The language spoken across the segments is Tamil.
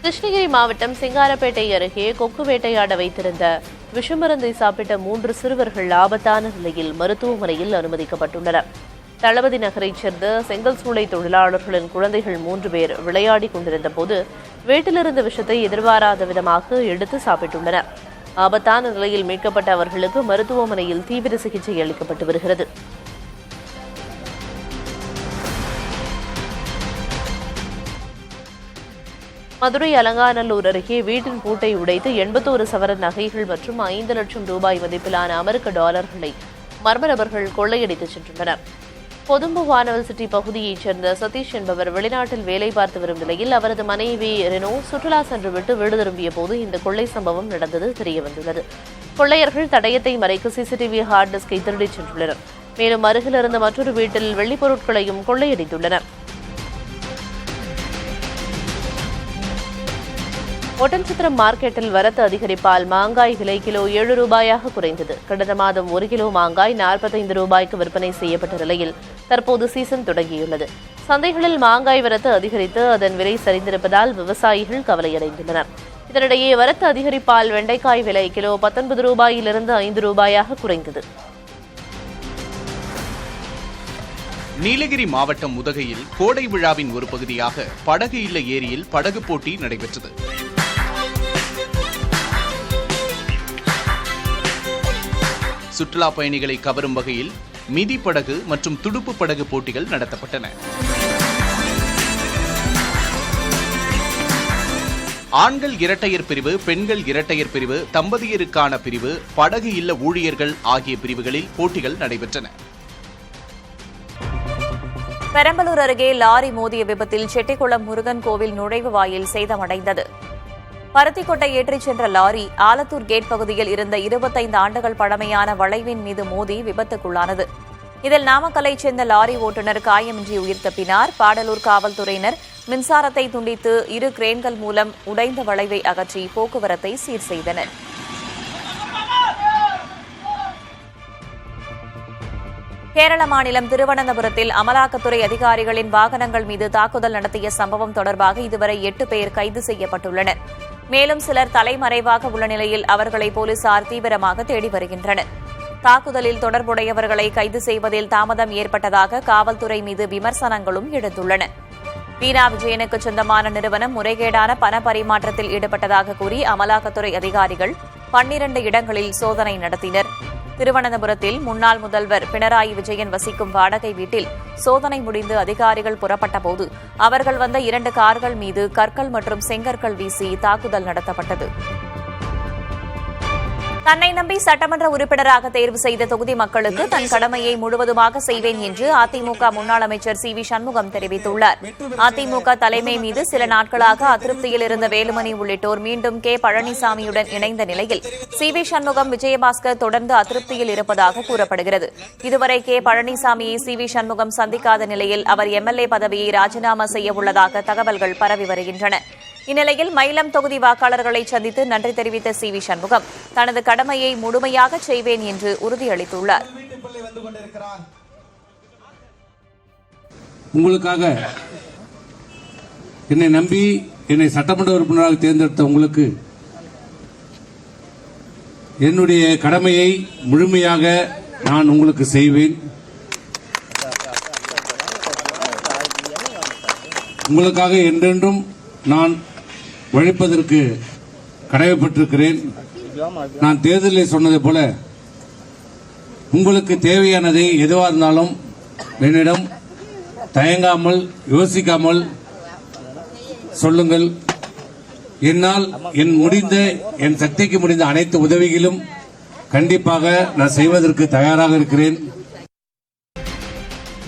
கிருஷ்ணகிரி மாவட்டம் சிங்காரப்பேட்டை அருகே கொக்கு வேட்டையாட வைத்திருந்த விஷமருந்தை சாப்பிட்ட 3 சிறுவர்கள் ஆபத்தான நிலையில் மருத்துவமனையில் அனுமதிக்கப்பட்டுள்ளனர். தளபதி நகரைச் சேர்ந்த செங்கல் சூளை தொழிலாளர்களின் குழந்தைகள் 3 பேர் விளையாடிக் கொண்டிருந்த போது வீட்டிலிருந்த விஷத்தை எதிர்பாராத விதமாக எடுத்து சாப்பிட்டுள்ளனர். ஆபத்தான நிலையில் மீட்கப்பட்ட அவர்களுக்கு மருத்துவமனையில் தீவிர சிகிச்சை அளிக்கப்பட்டு வருகிறது. மதுரை அலங்காநல்லூர் அருகே வீட்டின் பூட்டை உடைத்து 81 சவரன் நகைகள் மற்றும் 5 லட்சம் ரூபாய் மதிப்பிலான அமெரிக்க டாலர்களை மர்ம நபர்கள் கொள்ளையடித்து சென்றுள்ளனர். பொதும்பு வானவல் சிட்டி பகுதியைச் சேர்ந்த சதீஷ் என்பவர் வெளிநாட்டில் வேலை பார்த்து வரும் நிலையில் அவரது மனைவி ரெனோ சுற்றுலா சென்றுவிட்டு வீடு திரும்பிய போது இந்த கொள்ளை சம்பவம் நடந்தது தெரியவந்துள்ளது. கொள்ளையர்கள் தடயத்தை மறைக்க சிசிடிவி ஹார்ட் டிஸ்கை திருடிச் சென்றுள்ளனர். மேலும் அருகில் இருந்த மற்றொரு வீட்டில் வெள்ளிப் பொருட்களையும் கொள்ளையடித்துள்ளனர். ஒட்டன்சத்திரம் மார்க்கெட்டில் வரத்து அதிகரிப்பால் மாங்காய் விலை கிலோ 7 ரூபாயாக குறைந்தது. கடந்த மாதம் 1 கிலோ மாங்காய் 45 ரூபாய்க்கு விற்பனை செய்யப்பட்ட நிலையில் தற்போது சீசன் தொடங்கியுள்ளது. சந்தைகளில் மாங்காய் வரத்து அதிகரித்து அதன் விலை சரிந்திருப்பதால் விவசாயிகள் கவலையடைந்துள்ளனர். இதனிடையே வரத்து அதிகரிப்பால் வெண்டைக்காய் விலை கிலோ 19 ரூபாயிலிருந்து 5 ரூபாயாக குறைந்தது. நீலகிரி மாவட்டம் உதகையில் கோடை விழாவின் ஒரு பகுதியாக படகு இல்ல ஏரியில் படகு போட்டி நடைபெற்றது. சுற்றுலா பயணிகளை கவரும் வகையில் மிதி படகு மற்றும் துடுப்பு படகு போட்டிகள் நடத்தப்பட்டன. ஆண்கள் இரட்டையர் பிரிவு, பெண்கள் இரட்டையர் பிரிவு, தம்பதியருக்கான பிரிவு, படகு இல்ல ஊழியர்கள் ஆகிய பிரிவுகளில் போட்டிகள் நடைபெற்றன. பெரம்பலூர் அருகே லாரி மோதிய விபத்தில் செட்டிக்குளம் முருகன் கோவில் நுழைவு வாயில் சேதமடைந்தது. பருத்திக்கொட்டை ஏற்றிச் சென்ற லாரி ஆலத்தூர் கேட் பகுதியில் இருந்த 25 ஆண்டுகள் பழமையான வளைவின் மீது மோதி விபத்துக்குள்ளானது. இதில் நாமக்கலைச் சேர்ந்த லாரி ஓட்டுநர் காயமின்றி உயிர் தப்பினார். பாடலூர் காவல்துறையினர் மின்சாரத்தை துண்டித்து 2 கிரேன்கள் மூலம் உடைந்த வளைவை அகற்றி போக்குவரத்தை சீர் செய்தனர். கேரள மாநிலம் திருவனந்தபுரத்தில் அமலாக்கத்துறை அதிகாரிகளின் வாகனங்கள் மீது தாக்குதல் நடத்திய சம்பவம் தொடர்பாக இதுவரை 8 பேர் கைது செய்யப்பட்டுள்ளனர். மேலும் சிலர் தலைமறைவாக உள்ள நிலையில் அவர்களை போலீசார் தீவிரமாக தேடி வருகின்றனர். தாக்குதலில் தொடர்புடையவர்களை கைது செய்வதில் தாமதம் ஏற்பட்டதாக காவல்துறை மீது விமர்சனங்களும் எழுந்துள்ளன. வீணா விஜயனுக்கு சொந்தமான நிறுவனம் முறைகேடான பண பரிமாற்றத்தில் ஈடுபட்டதாக கூறி அமலாக்கத்துறை அதிகாரிகள் 12 இடங்களில் சோதனை நடத்தினர். திருவனந்தபுரத்தில் முன்னாள் முதல்வர் பினராயி விஜயன் வசிக்கும் வாடகை வீட்டில் சோதனை முடிந்து அதிகாரிகள் புறப்பட்டபோது அவர்கள் வந்த 2 கார்கள் மீது கற்கள் மற்றும் செங்கற்கள் வீசி தாக்குதல் நடத்தப்பட்டது. தன்னை நம்பி சட்டமன்ற உறுப்பினராக தேர்வு செய்த தொகுதி மக்களுக்கு தன் கடமையை முழுவதுமாக செய்வேன் என்று அதிமுக முன்னாள் அமைச்சர் சி வி சண்முகம் தெரிவித்துள்ளார். அதிமுக தலைமை மீது சில நாட்களாக அதிருப்தியில் இருந்த வேலுமணி உள்ளிட்டோர் மீண்டும் கே பழனிசாமியுடன் இணைந்த நிலையில் சி வி சண்முகம், விஜயபாஸ்கர் தொடர்ந்து அதிருப்தியில் இருப்பதாக கூறப்படுகிறது. இதுவரை கே பழனிசாமியை சி வி சண்முகம் சந்திக்காத நிலையில் அவர் எம்எல்ஏ பதவியை ராஜினாமா செய்ய உள்ளதாக தகவல்கள் பரவி வருகின்றன. இந்நிலையில் மயிலம் தொகுதி வாக்காளர்களை சந்தித்து நன்றி தெரிவித்த சி வி சண்முகம் தனது கடமையை முழுமையாக செய்வேன் என்று உறுதியளித்துள்ளார். உங்களுக்காக என்னை நம்பி என்னை சட்டமன்ற உறுப்பினராக தேர்ந்தெடுத்த உங்களுக்கு என்னுடைய கடமையை முழுமையாக நான் உங்களுக்கு செய்வேன். உங்களுக்காக என்றென்றும் நான் உழைப்பதற்கு கடமைப்பட்டிருக்கிறேன். நான் தேர்தலில் சொன்னதை போல உங்களுக்கு தேவையானதை எதுவாக இருந்தாலும் என்னிடம் தயங்காமல் யோசிக்காமல் சொல்லுங்கள். என்னால் என் சக்திக்கு முடிந்த அனைத்து உதவிகளும் கண்டிப்பாக நான் செய்வதற்கு தயாராக இருக்கிறேன்.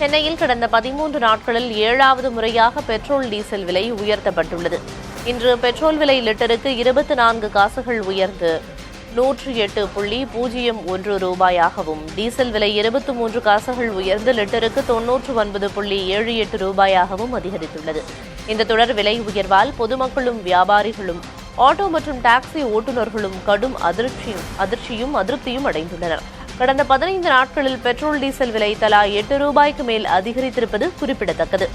சென்னையில் கடந்த 13 நாட்களில் 7வது முறையாக பெட்ரோல் டீசல் விலை உயர்த்தப்பட்டுள்ளது. இன்று பெட்ரோல் விலை லிட்டருக்கு 24 காசுகள் உயர்ந்து 108.01 ரூபாயாகவும், டீசல் விலை 23 காசுகள் உயர்ந்து லிட்டருக்கு 99.78 ரூபாயாகவும் அதிகரித்துள்ளது. இந்த தொடர் விலை உயர்வால் பொதுமக்களும் வியாபாரிகளும் ஆட்டோ மற்றும் டாக்ஸி ஓட்டுநர்களும் கடும் அதிர்ச்சியும் அதிருப்தியும் அடைந்துள்ளனர். கடந்த 15 நாட்களில் பெட்ரோல் டீசல் விலை தலா 8 ரூபாய்க்கு மேல் அதிகரித்திருப்பது குறிப்பிடத்தக்கது.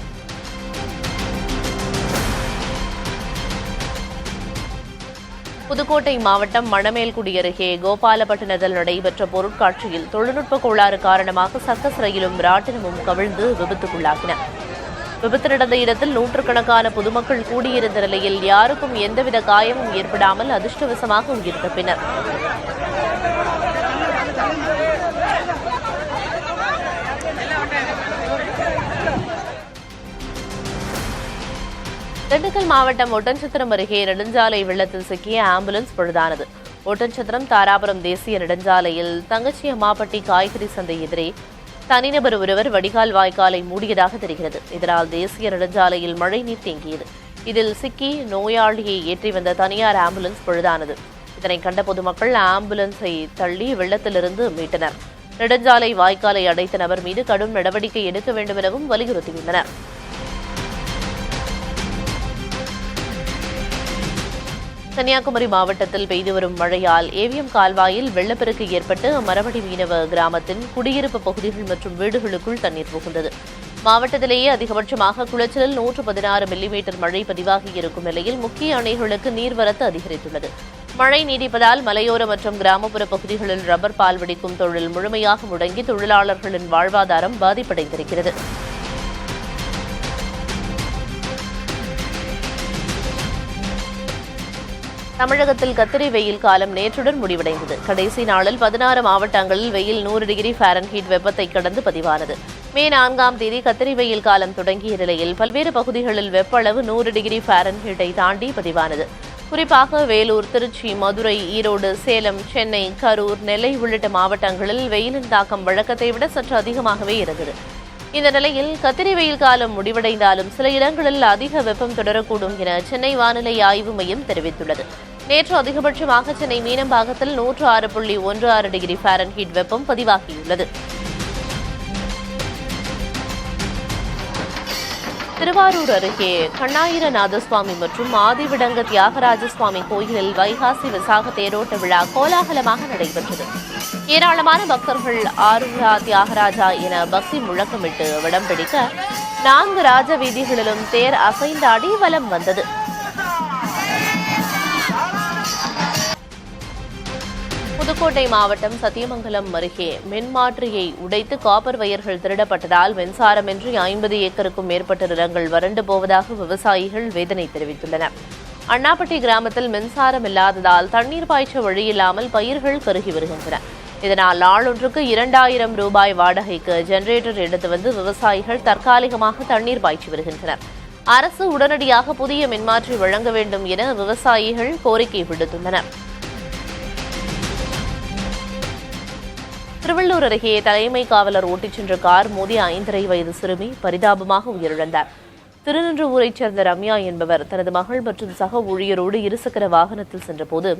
புதுக்கோட்டை மாவட்டம் மணமேல்குடி அருகே கோபாலப்பட்டினத்தில் நடைபெற்ற பொருட்காட்சியில் தொழில்நுட்ப கோளாறு காரணமாக சர்க்கஸ் ரயிலும் ராட்டினமும் கவிழ்ந்து விபத்துக்குள்ளாகின. விபத்து நடந்த இடத்தில் நூற்றுக்கணக்கான பொதுமக்கள் கூடியிருந்த நிலையில் யாருக்கும் எந்தவித காயமும் ஏற்படாமல் அதிர்ஷ்டவசமாக உயிர் தப்பினர். திண்டுக்கல் மாவட்டம் ஒட்டன்சத்திரம் அருகே நெடுஞ்சாலை வெள்ளத்தில் சிக்கிய ஆம்புலன்ஸ் பழுதானது. ஒட்டன்சத்திரம் தாராபுரம் தேசிய நெடுஞ்சாலையில் தங்கச்சி அம்மாப்பட்டி காய்கறி சந்தை எதிரே தனிநபர் ஒருவர் வடிகால் வாய்க்காலை மூடியதாக தெரிகிறது. இதனால் தேசிய நெடுஞ்சாலையில் மழைநீர் தேங்கியது. இதில் சிக்கி நோயாளியை ஏற்றி வந்த தனியார் ஆம்புலன்ஸ் பழுதானது. இதனை கண்ட பொதுமக்கள் ஆம்புலன்ஸை தள்ளி வெள்ளத்திலிருந்து மீட்டனர். நெடுஞ்சாலை வாய்க்காலை அடைத்த நபர் மீது கடும் நடவடிக்கை எடுக்க வேண்டும் எனவும் வலியுறுத்தியுள்ளனர். கன்னியாகுமரி மாவட்டத்தில் பெய்து வரும் மழையால் ஏவிஎம் கால்வாயில் வெள்ளப்பெருக்கு ஏற்பட்டு மரவடி மீனவ கிராமத்தின் குடியிருப்பு பகுதிகள் மற்றும் வீடுகளுக்குள் தண்ணீர் புகுந்தது. மாவட்டத்திலேயே அதிகபட்சமாக குளச்சலில் 116 மில்லிமீட்டர் மழை பதிவாகியிருக்கும் நிலையில் முக்கிய அணைகளுக்கு நீர்வரத்து அதிகரித்துள்ளது. மழை நீடிப்பதால் மலையோர மற்றும் கிராமப்புற பகுதிகளில் ரப்பர் பால் வெடிக்கும் தொழில் முழுமையாக முடங்கி தொழிலாளர்களின் வாழ்வாதாரம் பாதிப்படைந்திருக்கிறது. தமிழகத்தில் கத்திரி வெயில் காலம் நேற்றுடன் முடிவடைந்தது. கடைசி நாளில் 16 மாவட்டங்களில் வெயில் 100 டிகிரி ஃபாரன்ஹீட் வெப்பத்தை கடந்து பதிவானது. மே 4ஆம் தேதி கத்திரி வெயில் காலம் தொடங்கிய நிலையில் பல்வேறு பகுதிகளில் வெப்ப அளவு 100 டிகிரி ஃபாரன்ஹீட்டை தாண்டி பதிவானது. குறிப்பாக வேலூர், திருச்சி, மதுரை, ஈரோடு, சேலம், சென்னை, கரூர், நெல்லை உள்ளிட்ட மாவட்டங்களில் வெயிலின் தாக்கம் வழக்கத்தை விட சற்று அதிகமாகவே இருந்தது. இந்த நிலையில் கத்திரி வெயில் காலம் முடிவடைந்தாலும் சில இடங்களில் அதிக வெப்பம் தொடரக்கூடும் என சென்னை வானிலை ஆய்வு மையம் தெரிவித்துள்ளது. நேற்று அதிகபட்சமாக சென்னை மீனம்பாக்கத்தில் 106.16 டிகிரி ஃபாரன்ஹீட் வெப்பம் பதிவாகியுள்ளது. திருவாரூர் அருகே கண்ணாயிரநாதசுவாமி மற்றும் ஆதிவிடங்க தியாகராஜ சுவாமி கோயிலில் வைகாசி விசாக தேரோட்ட விழா கோலாகலமாக நடைபெற்றது. ஏராளமான பக்தர்கள் ஆருரா தியாகராஜா என பக்தி முழக்கமிட்டு வடம் பிடிக்க 4 ராஜ வீதிகளிலும் தேர் அசைந்தாடி வலம் வந்தது. புதுக்கோட்டை மாவட்டம் சத்தியமங்கலம் அருகே மின்மாற்றியை உடைத்து காப்பர் வயர்கள் திருடப்பட்டதால் மின்சாரமின்றி 50 ஏக்கருக்கும் மேற்பட்ட நிலங்கள் வறண்டு போவதாக விவசாயிகள் வேதனை தெரிவித்துள்ளனர். அண்ணாப்பட்டி கிராமத்தில் மின்சாரம் இல்லாததால் தண்ணீர் பாய்ச்ச வழியில்லாமல் பயிர்கள் கருகி வருகின்றன. இதனால் நாளொன்றுக்கு 2000 ரூபாய் வாடகைக்கு ஜெனரேட்டர் எடுத்து வந்து விவசாயிகள் தற்காலிகமாக தண்ணீர் பாய்ச்சி வருகின்றனர். அரசு உடனடியாக புதிய மின்மாற்றி வழங்க வேண்டும் என விவசாயிகள் கோரிக்கை விடுத்துள்ளனர். திருவள்ளூர் அருகே தலைமை காவலர் ஓட்டிச் சென்ற கார் மோதி 5.5 வயது சிறுமி பரிதாபமாக உயிரிழந்தார். திருநின்றவூரைச் சேர்ந்த ரம்யா என்பவர் தனது மகள் மற்றும் சக ஊழியரோடு இருசக்கர வாகனத்தில் சென்றபோது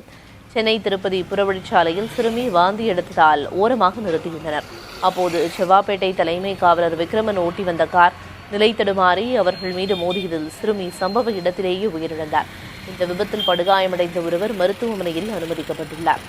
சென்னை திருப்பதி புறவழிச்சாலையில் சிறுமி வாந்தி எடுத்ததால் ஓரமாக நிறுத்தியுள்ளனர். அப்போது செவ்வாப்பேட்டை தலைமை காவலர் விக்ரமன் ஓட்டி வந்த கார் நிலை தடுமாறி அவர்கள் மீது மோதியதில் சிறுமி சம்பவ இடத்திலேயே உயிரிழந்தார். இந்த விபத்தில் படுகாயமடைந்த ஒருவர் மருத்துவமனையில் அனுமதிக்கப்பட்டுள்ளார்.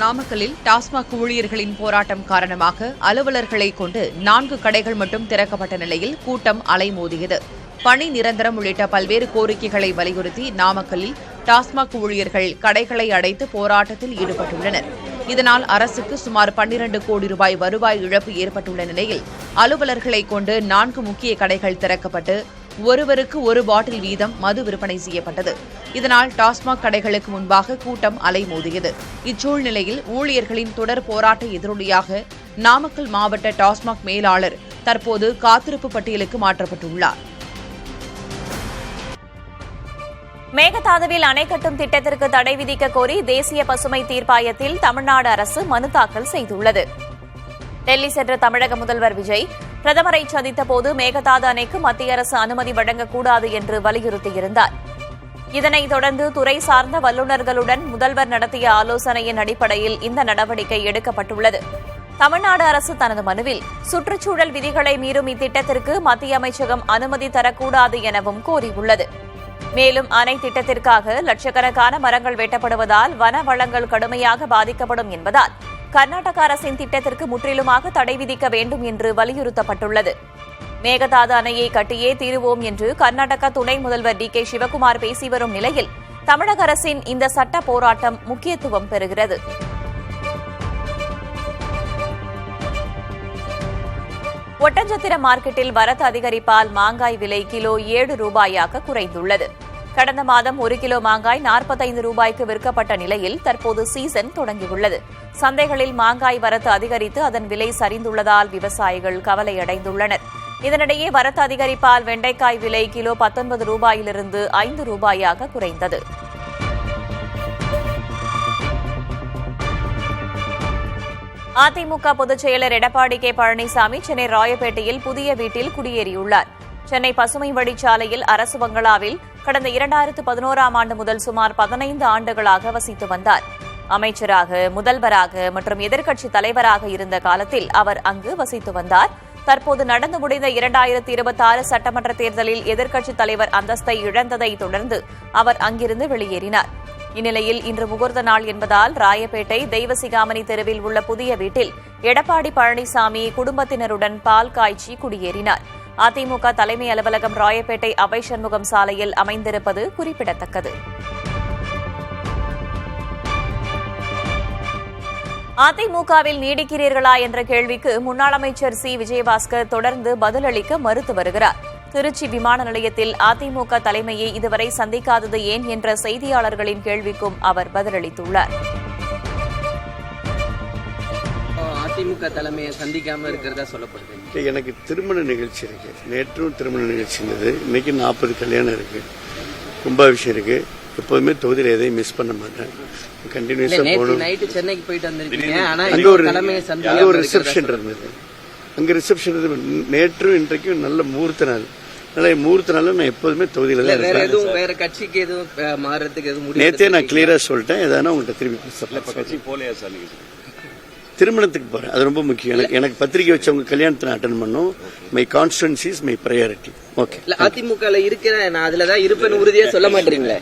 நாமக்கல்லில் டாஸ்மாக் ஊழியர்களின் போராட்டம் காரணமாக அலுவலர்களை கொண்டு 4 கடைகள் மட்டும் திறக்கப்பட்ட நிலையில் கூட்டம் அலைமோதியது. பணி நிரந்தரம் உள்ளிட்ட பல்வேறு கோரிக்கைகளை வலியுறுத்தி நாமக்கல்லில் டாஸ்மாக் ஊழியர்கள் கடைகளை அடைத்து போராட்டத்தில் ஈடுபட்டுள்ளனர். இதனால் அரசுக்கு சுமார் 12 கோடி ரூபாய் வருவாய் இழப்பு ஏற்பட்டுள்ள நிலையில் அலுவலர்களை கொண்டு 4 முக்கிய கடைகள் திறக்கப்பட்டு ஒருவருக்கு 1 பாட்டில் வீதம் மது விற்பனை செய்யப்பட்டது. இதனால் டாஸ்மாக் கடைகளுக்கு முன்பாக கூட்டம் அலைமோதியது. இச்சூழ்நிலையில் ஊழியர்களின் தொடர் போராட்ட எதிரொலியாக நாமக்கல் மாவட்ட டாஸ்மாக் மேலாளர் தற்போது காத்திருப்பு பட்டியலுக்கு மாற்றப்பட்டுள்ளார். மேகதாதுவில் அணை கட்டும் திட்டத்திற்கு தடை விதிக்க கோரி தேசிய பசுமை தீர்ப்பாயத்தில் தமிழ்நாடு அரசு மனு தாக்கல் செய்துள்ளது. டெல்லி சென்ற தமிழக முதல்வர் விஜய் பிரதமரை சந்தித்தபோது மேகதாது அணைக்கு மத்திய அரசு அனுமதி வழங்கக்கூடாது என்று வலியுறுத்தியிருந்தார். இதனைத் தொடர்ந்து துறை சார்ந்த வல்லுநர்களுடன் முதல்வர் நடத்திய ஆலோசனையின் அடிப்படையில் இந்த நடவடிக்கை எடுக்கப்பட்டுள்ளது. தமிழ்நாடு அரசு தனது மனுவில் சுற்றுச்சூழல் விதிகளை மீறும் இத்திட்டத்திற்கு மத்திய அமைச்சகம் அனுமதி தரக்கூடாது எனவும் கோரியுள்ளது. மேலும் அணை திட்டத்திற்காக லட்சக்கணக்கான மரங்கள் வெட்டப்படுவதால் வன வளங்கள் கடுமையாக பாதிக்கப்படும் என்பதால் கர்நாடக அரசின் திட்டத்திற்கு முற்றிலுமாக தடை விதிக்க வேண்டும் என்று வலியுறுத்தப்பட்டுள்ளது. மேகதாது அணையை கட்டியே தீருவோம் என்று கர்நாடக துணை முதல்வர் டி.கே. சிவக்குமார் பேசி வரும் நிலையில் தமிழக அரசின் இந்த சட்ட போராட்டம் முக்கியத்துவம் பெறுகிறது. ஒட்டஞ்சத்திரம் மார்க்கெட்டில் வரத்து அதிகரிப்பால் மாங்காய் விலை கிலோ 7 ரூபாயாக குறைந்துள்ளது. கடந்த மாதம் 1 கிலோ மாங்காய் 45 ரூபாய்க்கு விற்கப்பட்ட நிலையில் தற்போது சீசன் தொடங்கியுள்ளது. சந்தைகளில் மாங்காய் வரத்து அதிகரித்து அதன் விலை சரிந்துள்ளதால் விவசாயிகள் கவலையடைந்துள்ளனர். இதனிடையே வரத்து அதிகரிப்பால் வெண்டைக்காய் விலை கிலோ 19 ரூபாயிலிருந்து 5 ரூபாயாக குறைந்தது. அதிமுக பொதுச் செயலர் எடப்பாடி கே. பழனிசாமி சென்னை ராயப்பேட்டையில் புதிய வீட்டில் குடியேறியுள்ளார். சென்னை பசுமை வழிச்சாலையில் அரசு பங்களாவில் கடந்த 2011ஆம் ஆண்டு முதல் சுமார் 15 ஆண்டுகளாக வசித்து வந்தார். அமைச்சராக, முதல்வராக மற்றும் எதிர்க்கட்சித் தலைவராக இருந்த காலத்தில் அவர் அங்கு வசித்து வந்தார். தற்போது நடந்து முடிந்த 2026 சட்டமன்ற தேர்தலில் எதிர்க்கட்சித் தலைவர் அந்தஸ்தை இழந்ததை தொடர்ந்து அவர் அங்கிருந்து வெளியேறினார். இந்நிலையில் இன்று முகூர்த்த நாள் என்பதால் ராயப்பேட்டை தெய்வசிகாமணி தெருவில் உள்ள புதிய வீட்டில் எடப்பாடி பழனிசாமி குடும்பத்தினருடன் பால் காய்ச்சி குடியேறினார். அதிமுக தலைமை அலுவலகம் ராயப்பேட்டை அவை சண்முகம் சாலையில் அமைந்திருப்பது குறிப்பிடத்தக்கது. அதிமுகவில் நீடிக்கிறீர்களா என்ற கேள்விக்கு முன்னாள் அமைச்சர் சி. விஜயபாஸ்கர் தொடர்ந்து பதிலளிக்க மறுத்து வருகிறார். திருச்சி விமான நிலையத்தில் அதிமுக தலைமையை இதுவரை சந்திக்காதது ஏன் என்ற செய்தியாளர்களின் கேள்விக்கும் அவர் பதிலளித்துள்ளார். அதிமுக தலைமையை சந்திக்காம இருக்கிறதா சொல்லப்படுது. எனக்கு திருமண நிகழ்ச்சி இருக்கு, நேற்றும் திருமண நிகழ்ச்சி இருந்தது, இன்னைக்கு 40 கல்யாணம் இருக்கு, கும்பாபிஷேகம் இருக்கு. எப்போதுமே தொகுதியில் எதையும் மிஸ் பண்ண மாட்டேன். கண்டினியூஸா போகணும். நைட்டு சென்னைக்கு போயிட்டு வந்திருக்கீங்க, ஆனா அங்க ஒரு ரிசப்ஷன் இருந்தது. அங்க ரிசப்ஷன் நேற்றும் இன்றைக்கும் நல்ல முகூர்த்த நாள். முகூர்த்த நாள் நான் எப்போதுமே தொகுதியில தான் இருக்கேன். வேற கட்சிக்கு எதுவும் மாறதுக்கு எதுவும் நேற்றே நான் கிளியரா சொல்லிட்டேன். எதானா உங்கள்கிட்ட திரும்பி திருமணத்துக்கு போறேன். அது ரொம்ப முக்கியம். எனக்கு பத்திரிகை வச்சவங்க கல்யாணத்தை அட்டன் பண்ணும். My constituency is my priority. Okay. AIADMK இருக்கிறேன், நான் அதுலதான் இருப்பேன்னு உறுதியா சொல்ல மாட்டீங்களே.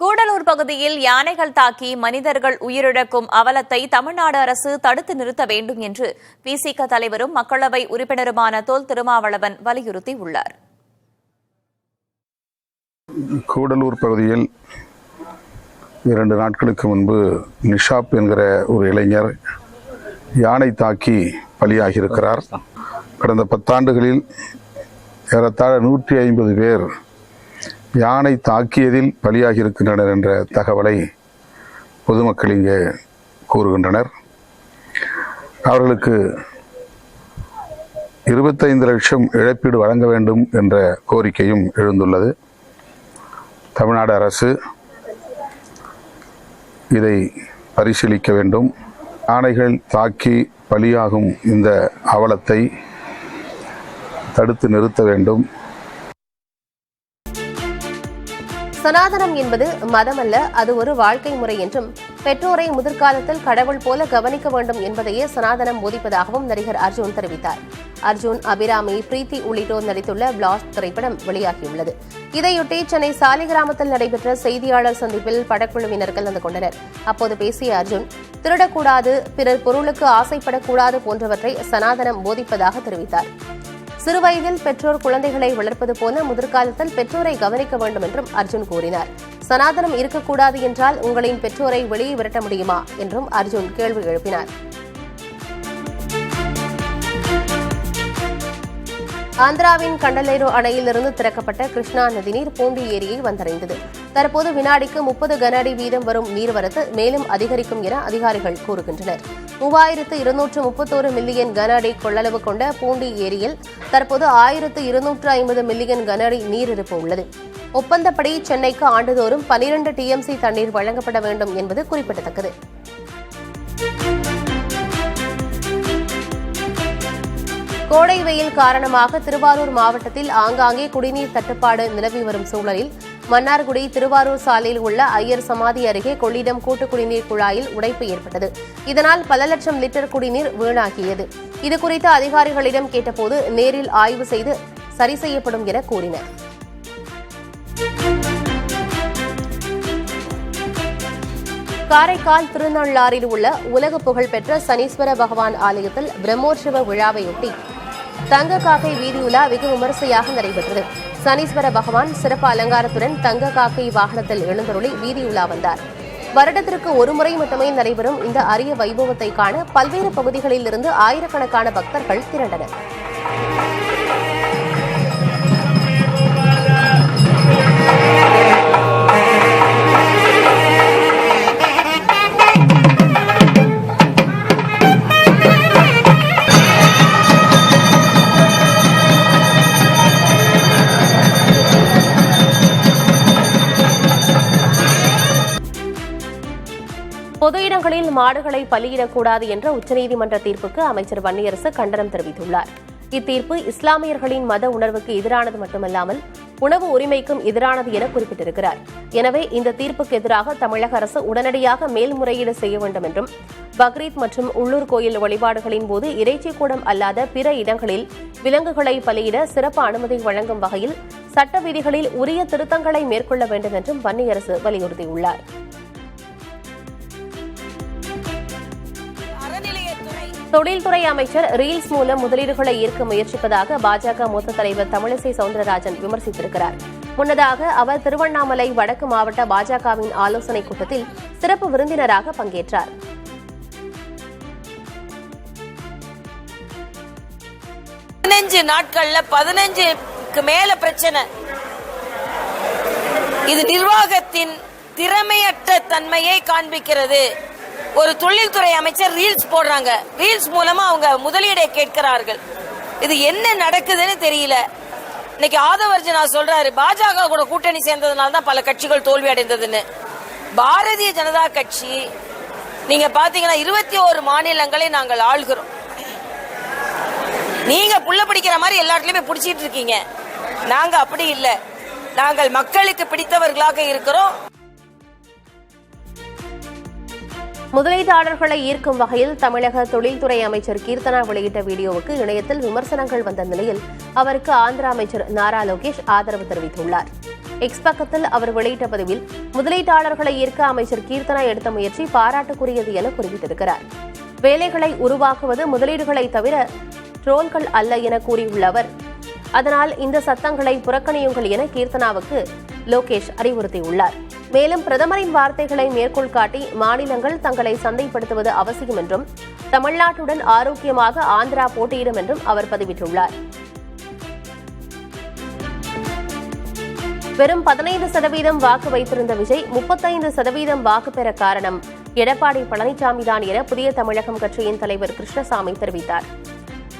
கூடலூர் பகுதியில் யானைகள் தாக்கி மனிதர்கள் உயிரிழக்கும் அவலத்தை தமிழ்நாடு அரசு தடுத்து நிறுத்த வேண்டும் என்று விசிக தலைவரும் மக்களவை உறுப்பினருமான தொல் திருமாவளவன் வலியுறுத்தியுள்ளார். கூடலூர் பகுதியில் 2 நாட்களுக்கு முன்பு நிஷாப் என்கிற ஒரு இளைஞர் யானை தாக்கி பலியாகியிருக்கிறார். கடந்த 10 ஆண்டுகளில் ஏறத்தாழ 150 பேர் யானை தாக்கியதில் பலியாகியிருக்கின்றனர் என்ற தகவலை பொதுமக்கள் இங்கே கூறுகின்றனர். அவர்களுக்கு 25 லட்சம் இழப்பீடு வழங்க வேண்டும் என்ற கோரிக்கையும் எழுந்துள்ளது. தமிழ்நாடு அரசு இதை பரிசீலிக்க வேண்டும். யானைகள் தாக்கி பலியாகும் இந்த அவலத்தை தடுத்து நிறுத்த வேண்டும். சனாதனம் என்பது மதமல்ல, அது ஒரு வாழ்க்கை முறை என்றும் பெற்றோரை முதிர்காலத்தில் கடவுள் போல கவனிக்க வேண்டும் என்பதையே சனாதனம் போதிப்பதாகவும் நடிகர் அர்ஜுன் தெரிவித்தார். அர்ஜுன், அபிராமி, பிரீத்தி உள்ளிட்டோர் நடித்துள்ள பிளாஸ்ட் திரைப்படம் வெளியாகியுள்ளது. இதையொட்டி சென்னை சாலிகிராமத்தில் நடைபெற்ற செய்தியாளர் சந்திப்பில் படக்குழுவினர் கலந்து கொண்டனர். அப்போது பேசிய அர்ஜுன், திருடக்கூடாது, பிறர் பொருளுக்கு ஆசைப்படக்கூடாது போன்றவற்றை சனாதனம் போதிப்பதாக தெரிவித்தார். சிறுவயதில் பெற்றோர் குழந்தைகளை வளர்ப்பது போல முதிர்காலத்தில் பெற்றோரை கவனிக்க வேண்டும் என்றும் அர்ஜுன் கூறினார். சனாதனம் இருக்கக்கூடாது என்றால் உங்களின் பெற்றோரை வெளியே விரட்ட முடியுமா என்றும் அர்ஜுன் கேள்வி எழுப்பினார். ஆந்திராவின் கண்டலேரு அணையிலிருந்து திறக்கப்பட்ட கிருஷ்ணா நதிநீர் பூண்டி ஏரியை வந்தடைந்தது. தற்போது வினாடிக்கு 30 கன அடி வீதம் வரும் நீர்வரத்து மேலும் அதிகரிக்கும் என அதிகாரிகள் கூறுகின்றனர். 3231 மில்லியன் கன அடி கொள்ளளவு கொண்ட பூண்டி ஏரியில் தற்போது 1250 மில்லியன் கன அடி நீரிருப்பு உள்ளது. ஒப்பந்தப்படி சென்னைக்கு ஆண்டுதோறும் 12 TMC தண்ணீர் வழங்கப்பட வேண்டும் என்பது குறிப்பிடத்தக்கது. கோடை வெயில் காரணமாக திருவாரூர் மாவட்டத்தில் ஆங்காங்கே குடிநீர் தட்டுப்பாடு நிலவி வரும் சூழலில் மன்னார்குடி திருவாரூர் சாலையில் உள்ள ஐயர் சமாதி அருகே கொள்ளிடம் கூட்டு குடிநீர் குழாயில் உடைப்பு ஏற்பட்டது. இதனால் பல லட்சம் லிட்டர் குடிநீர் வீணாகியது. இதுகுறித்து அதிகாரிகளிடம் கேட்டபோது நேரில் ஆய்வு செய்து சரி செய்யப்படும் என கூறினர். காரைக்கால் திருநள்ளாறில் உள்ள உலக புகழ்பெற்ற சனீஸ்வர பகவான் ஆலயத்தில் பிரம்மோற்சவ விழாவையொட்டி தங்க காக்கை வீதியுலா வெகு விமரிசையாக நடைபெற்றது. சனீஸ்வர பகவான் சிறப்பு அலங்காரத்துடன் தங்க காக்கை வாகனத்தில் எழுந்தருளி வீதியுலா வந்தார். வருடத்திற்கு ஒருமுறை மட்டுமே நடைபெறும் இந்த அரிய வைபவத்தை காண பல்வேறு பகுதிகளில் இருந்து ஆயிரக்கணக்கான பக்தர்கள் திரண்டனர். பொது இடங்களில் மாடுகளை பலியிடக்கூடாது என்ற உச்சநீதிமன்ற தீர்ப்புக்கு அமைச்சர் வன்னியரசு கண்டனம் தெரிவித்துள்ளார். இத்தீர்ப்பு இஸ்லாமியர்களின் மத உணர்வுக்கு எதிரானது மட்டுமல்லாமல் உணவு உரிமைக்கும் எதிரானது என குறிப்பிட்டிருக்கிறார். எனவே இந்த தீர்ப்புக்கு எதிராக தமிழக அரசு உடனடியாக மேல்முறையீடு செய்ய வேண்டும் என்றும், பக்ரீத் மற்றும் உள்ளூர் கோயில் வழிபாடுகளின் போது இறைச்சிக்கூடம் அல்லாத பிற இடங்களில் விலங்குகளை பலியிட சிறப்பு அனுமதி வழங்கும் வகையில் சட்ட விதிகளில் உரிய திருத்தங்களை மேற்கொள்ள வேண்டும் என்றும் வன்னியரசு வலியுறுத்தியுள்ளார். தொழில்துறை அமைச்சர் ரீல்ஸ் மூலம் முதலீடுகளை ஈர்க்க முயற்சிப்பதாக பாஜக மூத்த தலைவர் தமிழிசை சவுந்தரராஜன் விமர்சித்திருக்கிறார். முன்னதாக அவர் திருவண்ணாமலை வடக்கு மாவட்ட பாஜகவின் ஆலோசனைக் கூட்டத்தில் சிறப்பு விருந்தினராக பங்கேற்றார். நாட்கள்ல 15க்கு மேல பிரச்சனை. இது நிர்வாகத்தின் திறமையற்ற தன்மையை காண்பிக்கிறது. ஒரு தொழில்துறை அமைச்சர் ரீல்ஸ் போடுறாங்க, ரீல்ஸ் மூலமா அவங்க முதலீடை கேட்கிறார்கள். இது என்ன நடக்குதுன்னு தெரியல. இன்னைக்கு ஆதவர்ஜனா சொல்றாரு, பாஜக கூட கூட்டணி சேர்ந்ததுனால தான் பல கட்சிகள் தோல்வி அடைந்ததுன்னு. பாரதிய ஜனதா கட்சி நீங்க பாத்தீங்கன்னா 21 மாநிலங்களை நாங்கள் ஆள்கிறோம். நீங்க புள்ள பிடிக்கிற மாதிரி எல்லாத்துலயுமே பிடிச்சிட்டு இருக்கீங்க. நாங்க அப்படி இல்லை. நாங்கள் மக்களுக்கு பிடித்தவர்களாக இருக்கிறோம். முதலீட்டாளர்களை ஈர்க்கும் வகையில் தமிழக தொழில்துறை அமைச்சர் கீர்த்தனா வெளியிட்ட வீடியோவுக்கு இணையத்தில் விமர்சனங்கள் வந்த நிலையில் அவருக்கு ஆந்திர அமைச்சர் நாரா லோகேஷ் ஆதரவு தெரிவித்துள்ளார். எக்ஸ் பக்கத்தில் அவர் வெளியிட்ட பதிவில் முதலீட்டாளர்களை ஈர்க்க அமைச்சர் கீர்த்தனா எடுத்த முயற்சி பாராட்டுக்குரியது என குறிப்பிட்டிருக்கிறார். வேலைகளை உருவாக்குவது முதலீடுகளை தவிர ட்ரோல்கள் அல்ல என கூறியுள்ள அவர், அதனால் இந்த சத்தங்களை புறக்கணியுங்கள் என கீர்த்தனாவுக்கு லோகேஷ் அறிவுறுத்தியுள்ளார். மேலும் பிரதமரின் வார்த்தைகளை மேற்கோள் காட்டி மாநிலங்கள் தங்களை சந்தைப்படுத்துவது அவசியம் என்றும், தமிழ்நாட்டுடன் ஆரோக்கியமாக ஆந்திரா போட்டியிடும் என்றும் அவர் பதிவிட்டுள்ளார். வெறும் 15% வாக்கு வைத்திருந்த விஜய் 35% வாக்கு பெற காரணம் எடப்பாடி பழனிசாமிதான் என புதிய தமிழகம் கட்சியின் தலைவர் கிருஷ்ணசாமி தெரிவித்தார்.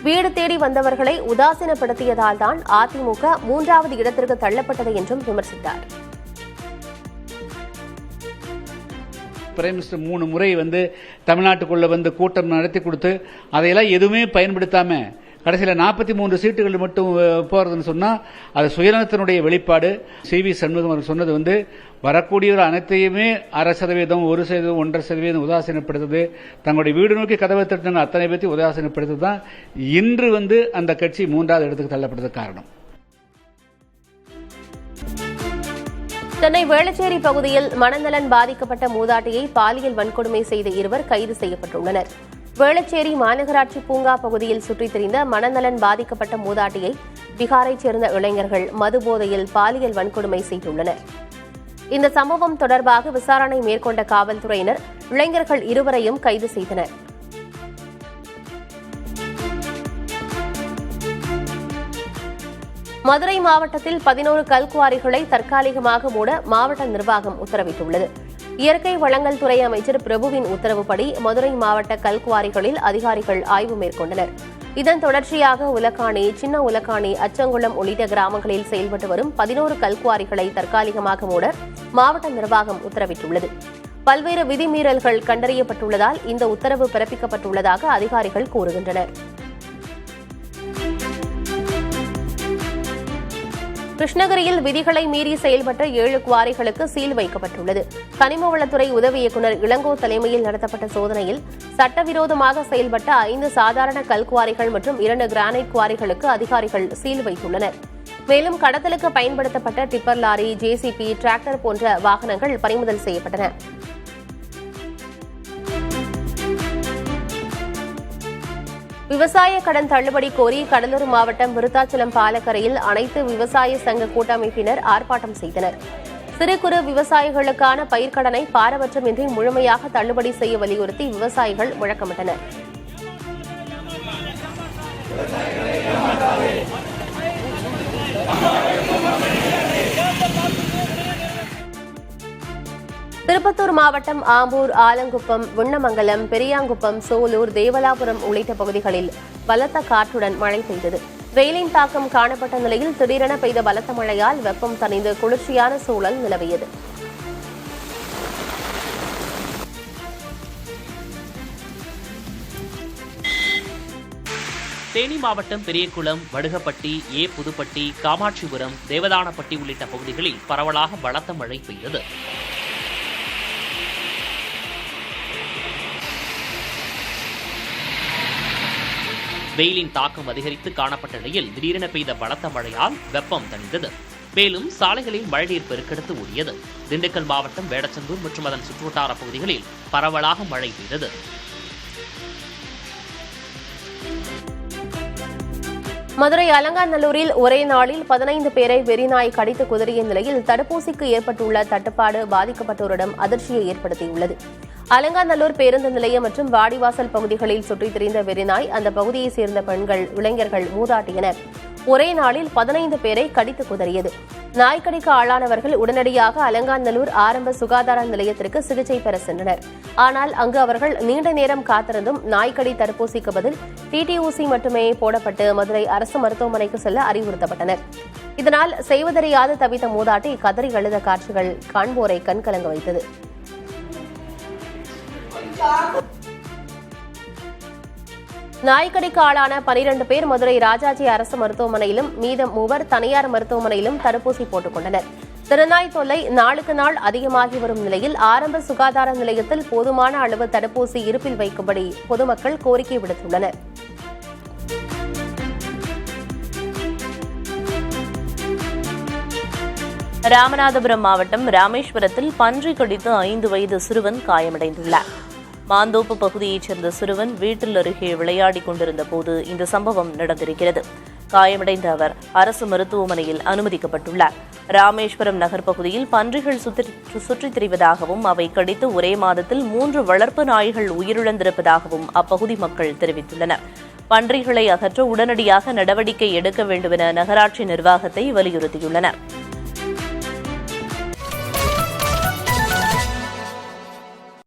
வீடு தேடி வந்தவர்களை உதாசீனப்படுத்தியதால் தான் அதிமுக 3வது இடத்திற்கு தள்ளப்பட்டது என்றும் விமர்சித்தார். பிரைம் மினிஸ்டர் 3 முறை தமிழ்நாட்டுக்குள்ள கூட்டம் நடத்தி கொடுத்து அதையெல்லாம் எதுவுமே பயன்படுத்தாம கடைசியில் 43 சீட்டுகள் மட்டும் போறதுன்னு சொன்னா அது சுயநலத்தினுடைய வெளிப்பாடு. CV சண்முகம் அவர் சொன்னது வரக்கூடியவர் அனைத்தையுமே 0.5%, 1%, 1.5% உதாசீனப்படுத்துது. தங்களுடைய வீடு நோக்கி கதவை தட்டுங்க அத்தனை பேர்த்தையும் உதாசீனப்படுத்துது தான் இன்று அந்த கட்சி 3வது இடத்துக்கு தள்ளப்பட்டதுக்கு காரணம். சென்னை வேளச்சேரி பகுதியில் மனநலன் பாதிக்கப்பட்ட மூதாட்டியை பாலியல் வன்கொடுமை செய்த 2 கைது செய்யப்பட்டுள்ளனர். வேளச்சேரி மாநகராட்சி பூங்கா பகுதியில் சுற்றித் திரிந்த மனநலன் பாதிக்கப்பட்ட மூதாட்டியை பீகாரைச் சேர்ந்த இளைஞர்கள் மது போதையில் பாலியல் வன்கொடுமை செய்துள்ளனர். இந்த சம்பவம் தொடர்பாக விசாரணை மேற்கொண்ட காவல்துறையினர் இளைஞர்கள் 2வரையும் கைது செய்தனர். மதுரை மாவட்டத்தில் 11 கல்குவாரிகளை தற்காலிகமாக மூட மாவட்ட நிர்வாகம் உத்தரவிட்டுள்ளது. இயற்கை வளங்கள் துறை அமைச்சர் பிரபுவின் உத்தரவுப்படி மதுரை மாவட்ட கல்குவாரிகளில் அதிகாரிகள் ஆய்வு மேற்கொண்டனர். இதன் தொடர்ச்சியாக உலக்காணி, சின்ன உலக்காணி, அச்சங்குளம் உள்ளிட்ட கிராமங்களில் செயல்பட்டு வரும் 11 கல்குவாரிகளை தற்காலிகமாக மூட மாவட்ட நிர்வாகம் உத்தரவிட்டுள்ளது. பல்வேறு விதிமீறல்கள் கண்டறியப்பட்டுள்ளதால் இந்த உத்தரவு பிறப்பிக்கப்பட்டுள்ளதாக அதிகாரிகள் கூறுகின்றனர். கிருஷ்ணகிரியில் விதிகளை மீறி செயல்பட்ட 7 குவாரிகளுக்கு சீல் வைக்கப்பட்டுள்ளது. கனிமவளத்துறை உதவி இயக்குநர் இளங்கோ தலைமையில் நடத்தப்பட்ட சோதனையில் சட்டவிரோதமாக செயல்பட்ட 5 சாதாரண கல்குவாரிகள் மற்றும் 2 கிரானைட் குவாரிகளுக்கு அதிகாரிகள் சீல் வைத்துள்ளனர். மேலும் கடத்தலுக்கு பயன்படுத்தப்பட்ட டிப்பர் லாரி, JCB, டிராக்டர் போன்ற வாகனங்கள் பறிமுதல் செய்யப்பட்டன. விவசாய கடன் தள்ளுபடி கோரி கடலூர் மாவட்டம் விருத்தாச்சலம் பாலக்கரையில் அனைத்து விவசாய சங்க கூட்டமைப்பினர் ஆர்ப்பாட்டம் செய்தனர். சிறு குறு விவசாயிகளுக்கான பயிர்க்கடனை பாரபட்சமின்றி முழுமையாக தள்ளுபடி செய்ய வலியுறுத்தி விவசாயிகள் முழக்கமிட்டனர். திருப்பத்தூர் மாவட்டம் ஆம்பூர், ஆலங்குப்பம், விண்ணமங்கலம், பெரியாங்குப்பம், சோலூர், தேவலாபுரம் உள்ளிட்ட பகுதிகளில் பலத்த காற்றுடன் மழை பெய்தது. வெயிலின் தாக்கம் காணப்பட்ட நிலையில் திடீரென பெய்த பலத்த மழையால் வெப்பம் தணிந்து குளிர்ச்சியான சூழல் நிலவியது. தேனி மாவட்டம் பெரியகுளம், வடுகப்பட்டி, புதுப்பட்டி, காமாட்சிபுரம், தேவதானப்பட்டி உள்ளிட்ட பகுதிகளில் பரவலாக பலத்த மழை பெய்தது. வெயிலின் தாக்கம் அதிகரித்து காணப்பட்ட நிலையில் திடீரென பெய்த பலத்த மழையால் வெப்பம் தணிந்தது. மேலும் சாலைகளில் மழைநீர் பெருக்கெடுத்து ஓடியது. திண்டுக்கல் மாவட்டம் வேடச்சந்தூர் மற்றும் அதன் சுற்றுவட்டார பகுதிகளில் பரவலாக மழை பெய்தது. மதுரை அலங்காநல்லூரில் ஒரே நாளில் 15 பேரை வெறிநாய் கடித்து குதறிய நிலையில் தடுப்பூசிக்கு ஏற்பட்டுள்ள தட்டுப்பாடு பாதிக்கப்பட்டோரிடம் அதிர்ச்சியை ஏற்படுத்தியுள்ளது. அலங்காநல்லூர் பேருந்து நிலையம் மற்றும் வாடிவாசல் பகுதிகளில் சுற்றித் திரிந்த வெறிநாய் அந்த பகுதியைச் சேர்ந்த பெண்கள், இளைஞர்கள், மூதாட்டி என ஒரே நாளில் 15 பேரை கடித்து குதறியது. நாய்க்கடிக்கு ஆளானவர்கள் உடனடியாக அலங்காநல்லூர் ஆரம்ப சுகாதார நிலையத்திற்கு சிகிச்சை பெற சென்றனர். ஆனால் அங்கு அவர்கள் நீண்ட நேரம் காத்திருந்தும் நாய்க்கடி தடுப்பூசிக்கு பதில் டிடி ஊசி மட்டுமே போடப்பட்டு மதுரை அரசு மருத்துவமனைக்கு செல்ல அறிவுறுத்தப்பட்டனர். இதனால் செய்வதறியாது தவித்த மூதாட்டி கதறி அழுத காட்சிகள் காண்போரை கண்கலங்க வைத்தது. நாய்க்கடிக்கு ஆளான 12 பேர் மதுரை ராஜாஜி அரசு மருத்துவமனையிலும் மீதம் 3 தனியார் மருத்துவமனையிலும் தடுப்பூசி போட்டுக் கொண்டனர். திருநாய் தொல்லை நாளுக்கு நாள் அதிகமாகி வரும் நிலையில் ஆரம்ப சுகாதார நிலையத்தில் போதுமான அளவு தடுப்பூசி இருப்பில் வைக்கும்படி பொதுமக்கள் கோரிக்கை விடுத்துள்ளனர். ராமநாதபுரம் மாவட்டம் ராமேஸ்வரத்தில் பன்றி கடித்து 5 வயது சிறுவன் காயமடைந்துள்ளார். மாந்தோப்பு பகுதியைச் சேர்ந்த சிறுவன் வீட்டில் அருகே விளையாடிக் கொண்டிருந்த போது இந்த சம்பவம் நடந்திருக்கிறது. காயமடைந்த அவர் அரசு மருத்துவமனையில் அனுமதிக்கப்பட்டுள்ளார். ராமேஸ்வரம் நகர் பகுதியில் பன்றிகள் சுற்றித் திரிவதாகவும் அவை கடித்து ஒரே மாதத்தில் 3 வளர்ப்பு நாய்கள் உயிரிழந்திருப்பதாகவும் அப்பகுதி மக்கள் தெரிவித்துள்ளனர். பன்றிகளை அகற்ற உடனடியாக நடவடிக்கை எடுக்க வேண்டுமென நகராட்சி நிர்வாகத்தை வலியுறுத்தியுள்ளனர்.